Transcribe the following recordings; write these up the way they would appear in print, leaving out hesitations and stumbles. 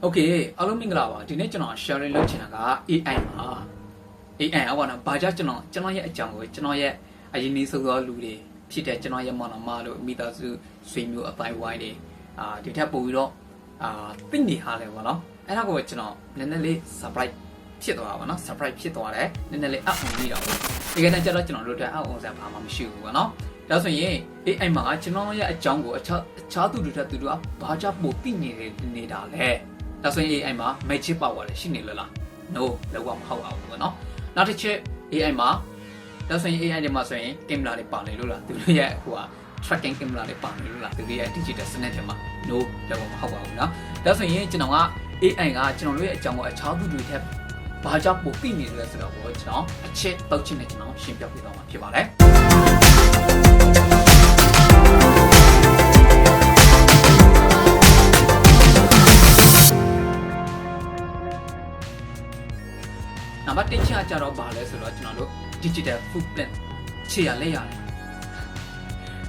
โอเคအားလုံးမင်္ဂလာပါဒီနေ့ကျွန်တော် sharing လုပ်ချင်တာက AI မှာ AI အော်နော်ဘာကြောင့်ကျွန်တော်ရဲ့အကြောင်းကိုကျွန်တော်ရဲ့အရင်နေ့ဆိုသောလူတွေဖြစ်တဲ့ကျွန်တော်ရဲ့မောင်နှမတို့မိသားစုဆွေမျိုးအပိုင်းဝိုင်းတွေဒီထက်ပိုပြီးတော့သိနေဟာလေပေါ့နော်အဲ့ဒါကိုကျွန်တော်နည်းနည်းလေး surprise ဖြစ်သွားတာပေါ့နော် surprise ဖြစ်သွားတယ်နည်းနည်းလေးအံ့ဩမိတာပေါ့ဒီကနေ့ကျတော့ကျွန်တော်တို့အတွက်အံ့ဩစရာဘာမှမရှိဘူးပေါ့နော်ဒါဆိုရင် AI မှာကျွန်တော်ရဲ့အကြောင်းကိုအခြားသူတွေထက်သူတို့ကဘာကြောင့်ပိုသိနေတာလဲဒါဆိုရင် AI မှာ magic power လည်းရှိနေလား no လောက်မဟုတ်ပါဘူးပေါ့နော်နောက်တစ်ချက် AI မှာဒါဆိုရင် AI တွေမှာဆိုရင် camera တွေပါနေလို့လားသူတို့ရဲ့ဟိုဟာ tracking camera တွေပါနေလို့လားသူတို့ရဲ့ digital စနစ်တွေမှာ no လောက်မဟုတ်ပါဘူးနော်ဒါဆိုရင်ကျွန်တော်က AI ကကျွန်တော်တို့ရဲ့အကြောင်းကိုအခြားသူတွေထက်ဘာကြောင့်ပိုသိနေလဲဆိုတော့ကျွန်တော်အချက်တောက်ချင်းနဲ့ကျွန်တော်ရှင်းပြပေးသွားမှာဖြစ်ပါတယ်နံပါတ်1ချက်ကြတော့ဘာလဲဆိုတော့ကျွန်တော်တို့ digital footprint ခြေရလက်ရတယ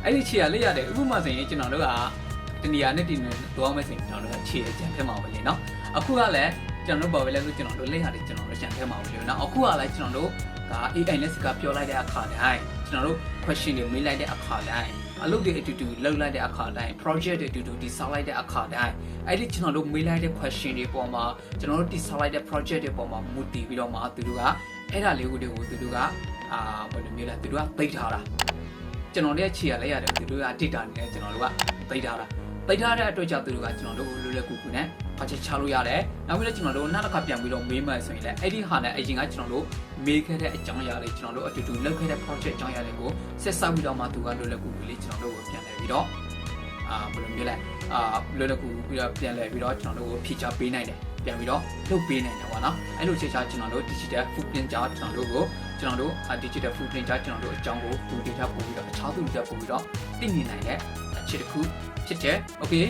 ်အဲ့ဒီခြေရလက်ရတယ်ဥပမာဆိုရင်ကျွန်တော်တို့ကတနေရာနဲ့ဒီနေသွားမယ်ဆိုရင်ကျွန်တော်တို့ကခြေရကြံခဲ့မှာပဲလေနော်အခုကလည်းကျွန်တော်တို့ဘာပဲလဲဆိုကျွန်တော်တို့လက်ရတယ်ကျွန်တော်တို့ကြံခဲ့မှာပဲလေနော်အခုကလည်းကျွန်တော်တို့က AI နဲ့စကားပြောလိုက်တဲ့အခါတိုင်းကျွန်တော်တို့ question တွေမေးလိုက်တဲ့အခါတိုင်းအလုပ်တွေအတူတူလုပ်လိုက်တဲ့အခါတိုင်း project တွေအတူတူတည်ဆောက်လိုက်တဲ့အခါတိုင်းအဲ့ဒီကျွန်တော်တို့မေးလိုက်တဲ့ question တွေပေါ်မှာကျွန်တော်တို့တည်ဆောက်လိုက်တဲ့ project တွေပေါ်မှာမူတည်ပြီးတော့မှသူတို့ကအဲ့ဒါလေးကိုသူတို့ကဘယ်လိုမျိုးလဲသူတို့ကသိထားတာကျွန်တော်တို့ခြေရလိုက်ရတယ်သူတို့က data နဲ့ကျွန်တော်တို့ကသိထားတာသိထားတဲ့အတွက်ကြောင့်သူတို့ကကျွန်တော်တို့လွယ်လွယ်ကူကူနဲ့ဖတ်ချက်ချလို့ရတယ်နောက်ပြီးတော့ကျွန်တော်တို့နောက်တစ်ခါပြန်ပြီးတော့မေးမှဆိုရင်လည်းအဲ့ဒီဟာနဲ့အရင်ကကျွန်တော်တို့မေးခဲ့တဲ့အကြောင်းအရာတွေကျွန်တော်တို့အတူတူလုပ်ခဲ့တဲ့ project အကြောင်းအရာတွေကိုဆက်စပ်ပြီးတော့မှသူကလွယ်လွယ်ကူကူလေးကျွန်တော်တို့ကိုပြန်လဲပြီးတော့ဘယ်လိုမျိုးလဲလွယ်လွယ်ကူကူပြီးတော့ပြန်လဲပြီးတော့ကျွန်တော်တို့ကို feature ပေးနိုင်တယ်ပြန်ပြီးတော့လုပ်ပေးနိုင်တယ်ပေါ့နော်အဲ့လိုချက်ချကျွန်တော်တို့ digital footprint ကြောင့်ကျွန်တော်တို့ digital footprint ကြောင့်ကျွန်တော်တို့အကြောင်းကိုသူ data ပို့ပြီးတော့အခြားသူတွေပို့ပြီးတော့သိမြင်နိုင်တဲ့အခြေတစ်ခုဖြစ်တယ် okay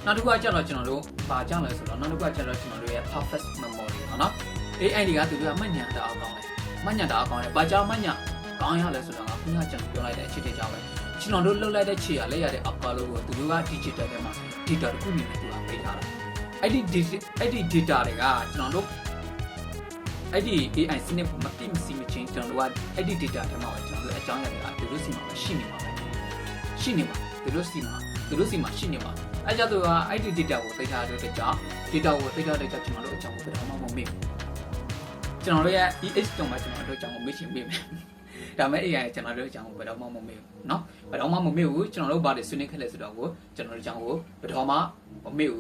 နောက်တစ်ခုကကျတော့ကျွန်တော်တို့ဘာကြောင့်လဲဆိုတော့နောက်တစ်ခုကကျတော့ကျွန်တော်တို့ရဲ့ perfect memory ပေါ့နော် AI တွေကသူတို့ကမှတ်ဉာဏ်တအားကောင်းတယ်မှတ်ဉာဏ်တအားကောင်းတယ်ဘာကြောင့်မှတ်ဉာဏ်ကောင်းရလဲဆိုတော့ခုနကကျွန်တော်ပြောလိုက်တဲ့အခြေအနေကြောင့်ပဲကျွန်တော်တို့လှုပ်လိုက်တဲ့ခြေရလက်ရတဲ့အကောလို့ကိုသူတို့က digital ထဲမှာ data တစ်ခုနေနဲ့သူကပေးထားတာအဲ့ဒီ data တွေကကျွန်တော်တို့အဲ့ဒီ AI စနစ်မပြည့်မစည်မချင်းကျွန်တော်တို့ကအဲ့ဒီ data ထဲမှာကျွန်တော်တို့အကြောင်းအရာတွေကသူတို့စီမှာရှိနေမှာပဲရှိနေမှာသူတို့စီမှာရှိနေမှာအဲ့ကြတော့အဲ့ဒီ data ကိုသိထားတဲ့ကြောင့် data ကိုသိထားတဲ့ကြောင့်ကျွန်တော်တို့အကြောင်းကိုဘယ်တော့မှမမေ့ဘူးကျွန်တော်တို့ရဲ့ EH တုံးမှာကျွန်တော်တို့အကြောင်းကိုမေ့ချင်မေ့မယ်ဒါမဲ့ AI ကျွန်တော်တို့အကြောင်းကိုဘယ်တော့မှမမေ့ဘူးเนาะဘယ်တော့မှမမေ့ဘူးကျွန်တော်တို့ဘာတွေဆွေးနွေးခဲ့လဲဆိုတော့ကိုကျွန်တော်တို့အကြောင်းကိုဘယ်တော့မှမမေ့ဘူ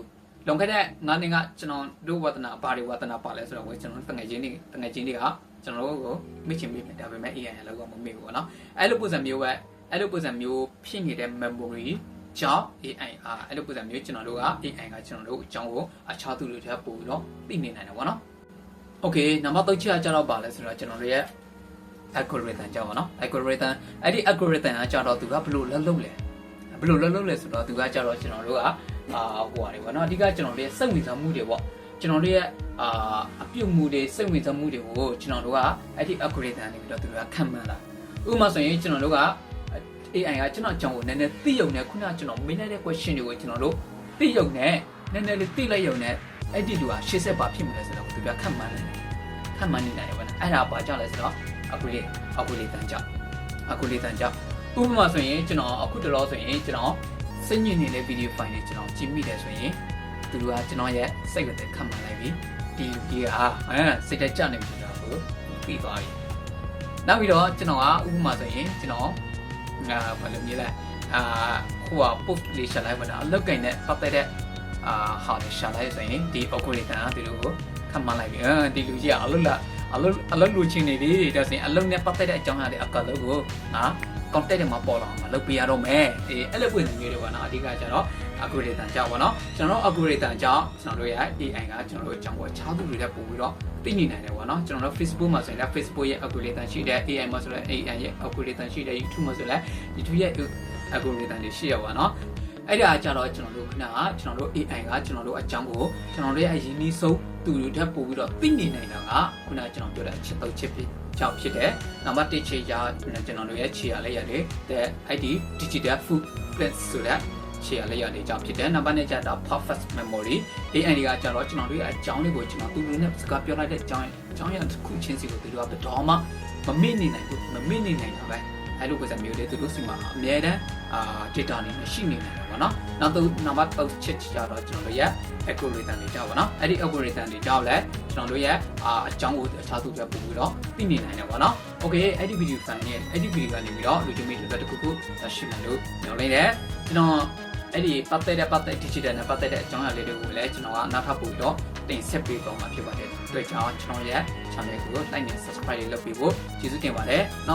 းလွန်ခဲ့တဲ့9နှစ်ကကျွန်တော်တို့ဝါသနာဘာတွေဝါသနာပါလဲဆိုတော့ကိုကျွန်တော်တို့တငယ်ချင်းတွေကကျွန်တော်တို့ကိုမေ့ချင်မေ့မယ်ဒါပေမဲ့ AI လည်းတော့မမေ့ဘူးเนาะအဲ့လိုပုံစံမျိုးဖြစ်နေတဲ့ memory ကြောင့် AI အဲ့လိုပုံစံမျိုးကျွန်တော်တို့က AI ကကျွန်တော်တို့အကြောင်းကိုအခြားသူတွေထပ်ပို့ပြီးတော့သိနေနိုင်တယ်ပေါ့နော် Okay နံပါတ်3ချက်ကျတော့ပါလဲဆိုတော့ကျွန်တော်တို့ရဲ့ algorithm ကြောင့်ပေါ့နော် algorithm အဲ့ဒီ algorithm ကကျတော့သူကဘယ်လိုလုပ်လဲဆိုတော့သူကကျတော့ကျွန်တော်တို့ကဟိုဟာတွေပေါ့နော်အဓိကကျွန်တော်တို့ရဲ့စိတ်ဝင်စားမှုတွေပေါ့ကျွန်တော်တို့ရဲ့အပြုတ်မှုတွေစိတ်ဝင်စားမှုတွေကိုကျွန်တော်တို့ကအဲ့ဒီ algorithm နေပြီးတော့သူတို့ကခံမှန်းလာဥပမာဆိုရင်ကျွန်တော်တို့ကAI ကကျွန်တော်အကြောင်းကိုနည်းနည်းသိရုံနဲ့ခုနကကျွန်တော်မေးလိုက်တဲ့ question တွေကိုကျွန်တော်တို့သိရုံနဲ့နည်းနည်းလေးသိလိုက်ရုံနဲ့အဲ့ဒီလူကရှေ့ဆက်ပါဖြစ်မလဲဆိုတော့သူကခန့်မှန်းနေတယ်ပေါ့နော်အဲ့ဒါဘာကြောင့်လဲဆိုတော့ algorithm ကြောင့်ဥပမာဆိုရင်ကျွန်တော်အခုတလောဆိုရင်ကျွန်တော်စိတ်ညစ်နေတဲ့ video file တွေကျွန်တော်ကြည့်မိတယ်ဆိုရင်သူကကျွန်တော်ရဲ့စိတ်ကိုခန့်မှန်းလိုက်ပြီဒီကစိတ်တက်ကြနေပြီဆိုတော့ပြီးသွားပြီနောက်ပြီးတော့ကျွန်တော်ကဥပမာဆိုရင်ကျွန်တော်ဘာလို့မြင်လဲဟိုက post လေးရှာလိုက်ပါတော့အလောက်ကင်နဲ့ပတ်သက်တဲ့ဟာလေးရှာလိုက်ဆိုရင်ဒီ algorithm ကသူတို့ကိုခန့်မှန်းလိုက်ပြီဒီလူကြီးကအလုပ်လူချင်းနေပြီဒါဆိုရင်အလုပ်နဲ့ပတ်သက်တဲ့အကြောင်းအရာတွေအကလုံးကိုcontent တွေမှာပေါ်လာအောင်လုပ်ပြရတော့မယ်အဲ့လိုပုံစံမျိုးတွေပေါ့နော်အဓိကကျတော့ algorithm ကြောင့်ပေါ့နော်ကျွန်တော်တို့ algorithm ကြောင့်ကျွန်တော်တို့ရဲ့ AI ကကျွန်တော်တို့အကြောင်းကိုခြားသူတွေတက်ပို့ပြီးတော့သိနေနိုင်တယ်ပေါ့နော်ကျွန်တော်တို့ Facebook မှာဆိုရင်လည်း Facebook ရဲ့ algorithm ရှိတယ် AI မှာဆိုလည်း AI ရဲ့ algorithm ရှိတယ် YouTube မှာဆိုလည်း YouTube ရဲ့ algorithm တွေရှိရပါတော့အဲ့ဒါကြတော့ကျွန်တော်တို့ခဏကျွန်တော်တို့ AI ကကျွန်တော်တို့အကြောင်းကိုကျွန်တော်တို့ရဲ့အရင်နီးဆုံးသူတွေတက်ပို့ပြီးတော့သိနေနိုင်တာကခုနကကျွန်တော်ပြောတဲ့အချက်3ချက်ကြောင့်ဖြစ်တယ်နံပါတ်1ချက်ရကျွန်တော်တို့ရဲ့ခြေရလက်ရတယ်တဲ့ ID digital footprint ဆိုတဲ့ ခြေရလက်ရတွေကြောင့်ဖြစ်တယ်နံပါတ်2ကျတော့ perfect memory ဒီအန်ဒီကကျတော့ကျွန်တော်တို့ရဲ့အကြောင်းလေးကိုကျွန်တော်သူတို့နဲ့စကားပြောလိုက်တဲ့အကြောင်းရတစ်ခုချင်းစီကိုသူတို့ကဘယ်တော့မှမမေ့နေနိုင်ဘူးမမေ့နေနိုင်တာပဲအဲ့လိုပုံစံမျိုးတွေသူတို့စီမှာအများတန်းdata နေရှိနေတယ်ပေါ့နော်နောက်တော့နံပါတ်3ချက်ကြတော့ကျွန်တော်တို့ရဲ့ algorithm တွေကြောက်ပါနော်အဲ့ဒီ algorithm တွေကြောက်လဲကျွန်တော်တို့ရဲ့အကြောင်းကိုအခြားသူတွေပို့ပြီးတော့သိနေနိုင်တယ်ပေါ့နော် okay အဲ့ဒီ video file နဲ့အဲ့ဒီ video ကနေပြီးတော့လူချင်းမိတွေတစ်ခုခုရှိမှလို့ညွှန်လိုက်တယ်ကျွန်တော်အဲ့ဒီပတ်သက် digital နဲ့ပတ်သက်တဲ့အကြောင်းအရာလေးတွေကိုလည်းကျွန်တော်ကနောက်ထပ်ပို့ပြီးတော့တင်ဆက်ပေးသွားမှာဖြစ်ပါတယ်တွေ့ကြောင်းကျွန်တော်ရဲ့ channel ကို like နဲ့ subscribe လုပ်ပေးဖို့ကျေးဇူးတင်ပါတယ်